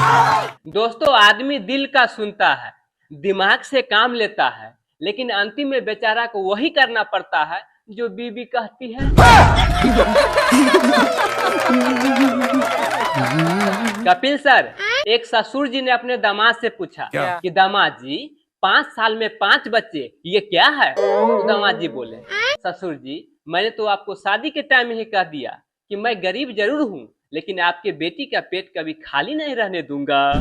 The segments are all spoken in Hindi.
दोस्तों, आदमी दिल का सुनता है, दिमाग से काम लेता है, लेकिन अंतिम में बेचारा को वही करना पड़ता है जो बीबी कहती है। कपिल सर, एक ससुर जी ने अपने दामाद से पूछा कि दामाद जी, 5 साल में 5 बच्चे, ये क्या है? तो दामाद जी बोले, ससुर जी, मैंने तो आपको शादी के टाइम ही कह दिया कि मैं गरीब जरूर हूँ, लेकिन आपके बेटी का पेट कभी खाली नहीं रहने दूंगा।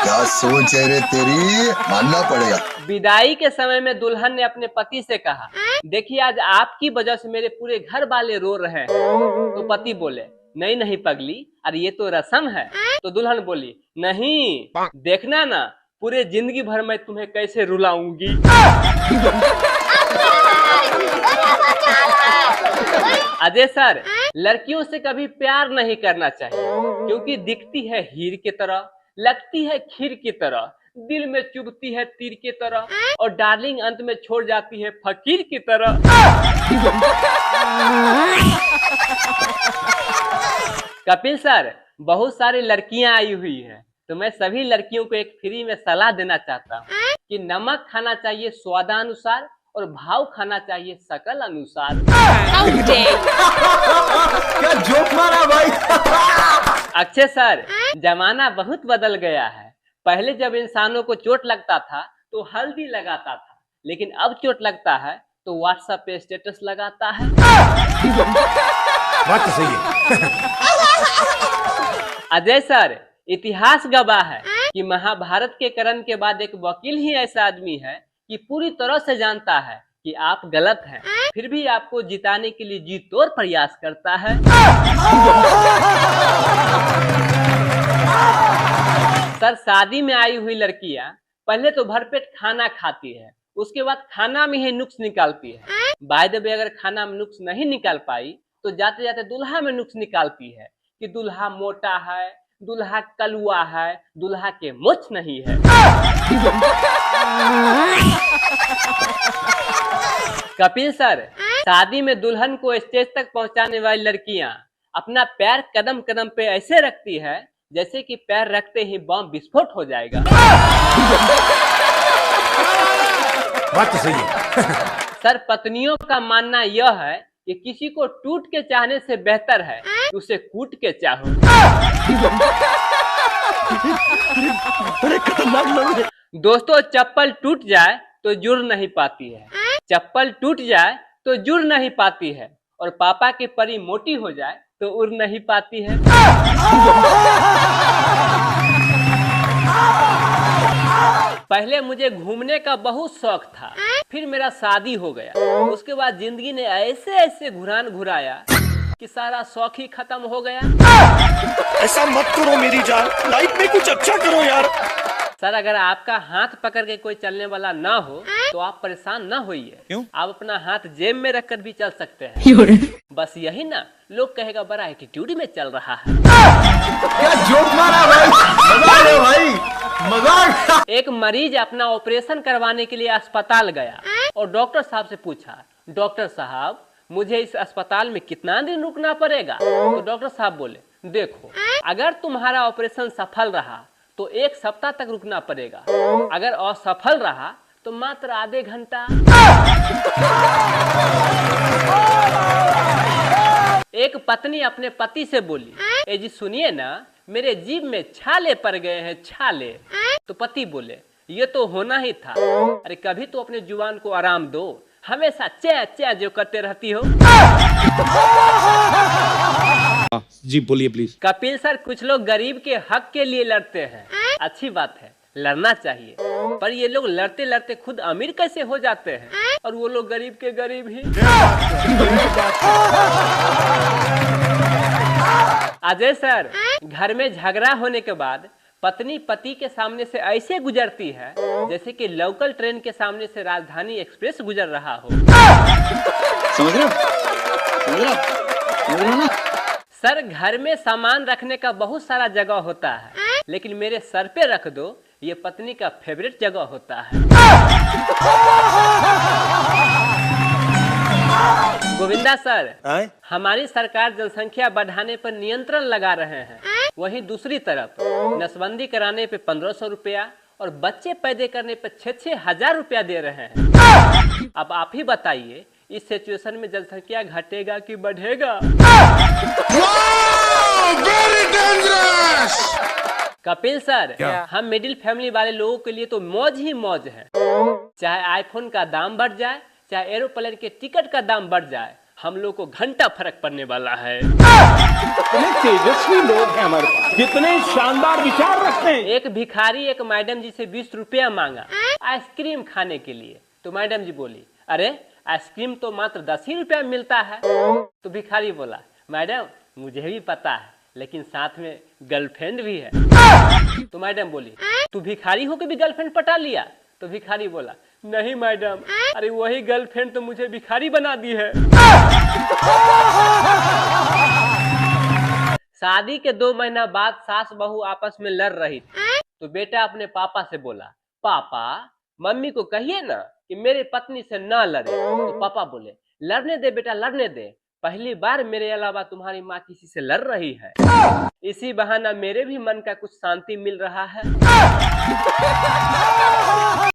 क्या सोच है रे तेरी, मानना पड़ेगा। विदाई के समय में दुल्हन ने अपने पति से कहा, देखिए आज आपकी वजह से मेरे पूरे घर वाले रो रहे हैं। तो पति बोले, नहीं नहीं पगली, अरे ये तो रस्म है। तो दुल्हन बोली, नहीं, देखना ना पूरे जिंदगी भर मैं तुम्हें कैसे रुलाऊंगी। अजय सर, लड़कियों से कभी प्यार नहीं करना चाहिए, क्योंकि दिखती है हीर की तरह, लगती है खीर की तरह, दिल में चुभती है तीर की तरह, और डार्लिंग अंत में छोड़ जाती है फकीर की तरह। कपिल सर, बहुत सारी लड़कियां आई हुई हैं, तो मैं सभी लड़कियों को एक फ्री में सलाह देना चाहता हूँ कि नमक खाना चाहिए स्वादानुसार और भाव खाना चाहिए शकल अनुसार। क्या जोक मारा भाई। अक्षय सर, जमाना बहुत बदल गया है। पहले जब इंसानों को चोट लगता था तो हल्दी लगाता था, लेकिन अब चोट लगता है तो व्हाट्सएप पे स्टेटस लगाता है। बात तो सही है। अजय सर, इतिहास गवाह है कि महाभारत के करण के बाद एक वकील ही ऐसा आदमी है कि पूरी तरह से जानता है कि आप गलत हैं, फिर भी आपको जिताने के लिए जी तोड़ प्रयास करता है। सर, शादी में आई हुई लड़कियां पहले तो भरपेट खाना खाती है, उसके बाद खाना में ही नुक्स निकालती है। बाय द वे, अगर खाना में नुक्स नहीं निकाल पाई तो जाते जाते दूल्हा में नुक्स निकालती है कि दूल्हा मोटा है, दूल्हा कलुआ है, दूल्हा के मुछ नहीं है। कपिल सर, शादी में दुल्हन को स्टेज तक पहुंचाने वाली लड़कियां अपना पैर कदम कदम पे ऐसे रखती है जैसे कि पैर रखते ही बम विस्फोट हो जाएगा। बात तो सही है। सर, पत्नियों का मानना यह है कि किसी को टूट के चाहने से बेहतर है कि उसे कूट के चाहो। बड़े खतरनाक लोग हैं। दोस्तों, चप्पल टूट जाए तो जुड़ नहीं पाती है, चप्पल टूट जाए तो जुड़ नहीं पाती है, और पापा की परी मोटी हो जाए तो उड़ नहीं पाती है। पहले मुझे घूमने का बहुत शौक था, फिर मेरा शादी हो गया, उसके बाद जिंदगी ने ऐसे ऐसे घुरान घुराया कि सारा शौक ही खत्म हो गया। ऐसा मत करो मेरी जान, लाइफ में कुछ अच्छा करो यार। सर, अगर आपका हाथ पकड़ के कोई चलने वाला ना हो तो आप परेशान ना होइए। क्यों? आप अपना हाथ जेब में रखकर भी चल सकते हैं। बस यही ना, लोग कहेगा बड़ा एटीट्यूड में चल रहा है। क्या जोक मारा भाई, मजाक है भाई, मजाक। एक मरीज अपना ऑपरेशन करवाने के लिए अस्पताल गया और डॉक्टर साहब से पूछा, डॉक्टर साहब मुझे इस अस्पताल में कितना दिन रुकना पड़ेगा? तो डॉक्टर साहब बोले, देखो, अगर तुम्हारा ऑपरेशन सफल रहा तो 1 सप्ताह तक रुकना पड़ेगा, अगर असफल रहा तो मात्र आधे घंटा। एक पत्नी अपने पति से बोली, ए जी सुनिए ना, मेरे जीभ में छाले पड़ गए हैं, छाले। तो पति बोले, ये तो होना ही था, अरे कभी तो अपने जुबान को आराम दो, हमेशा चे चे जो करते रहती हो। जी बोलिए प्लीज। कपिल सर, कुछ लोग गरीब के हक के लिए लड़ते हैं, अच्छी बात है, लड़ना चाहिए, पर ये लोग लड़ते लड़ते खुद अमीर कैसे हो जाते हैं और वो लोग गरीब के गरीब ही। अजय सर, घर में झगड़ा होने के बाद पत्नी पति के सामने से ऐसे गुजरती है जैसे कि लोकल ट्रेन के सामने से राजधानी एक्सप्रेस गुजर रहा हो। समझ रहे हो? समझ रहे हो ना? सर, घर में सामान रखने का बहुत सारा जगह होता है, लेकिन मेरे सर पे रख दो, ये पत्नी का फेवरेट जगह होता है। गोविंदा सर, हमारी सरकार जनसंख्या बढ़ाने पर नियंत्रण लगा रहे हैं, वहीं दूसरी तरफ नसबंदी कराने पे 1500 रुपया और बच्चे पैदा करने पे 6,000 रुपया दे रहे हैं। अब आप ही बताइए, इस सिचुएशन में जनसंख्या घटेगा कि बढ़ेगा? कपिल सर, हम मिडिल फैमिली वाले लोगों के लिए तो मौज ही मौज है। चाहे आईफोन का दाम बढ़ जाए, चाहे एरोप्लेन के टिकट का दाम बढ़ जाए, हम लोग को घंटा फर्क पड़ने वाला है। कितने तेजस्वी लोग हैं हमारे पास, कितने शानदार विचार रखते हैं। एक भिखारी एक मैडम जी से 20 रुपया मांगा आइसक्रीम खाने के लिए, तो मैडम जी बोली, अरे आइसक्रीम तो मात्र 10 ही रुपया मिलता है। तो भिखारी बोला, मैडम मुझे भी पता है, लेकिन साथ में गर्लफ्रेंड भी है। तो मैडम बोली, तू भिखारी होकर भी गर्लफ्रेंड पटा लिया? तो भिखारी बोला, नहीं मैडम, अरे वही गर्लफ्रेंड तो मुझे भिखारी बना दी है। शादी के 2 महीना बाद सास बहू आपस में लड़ रही थी, तो बेटा अपने पापा से बोला, पापा मम्मी को कहिए ना कि मेरी पत्नी से ना लड़े। तो पापा बोले, लड़ने दे बेटा, लड़ने दे, पहली बार मेरे अलावा तुम्हारी माँ किसी से लड़ रही है, इसी बहाना मेरे भी मन का कुछ शांति मिल रहा है।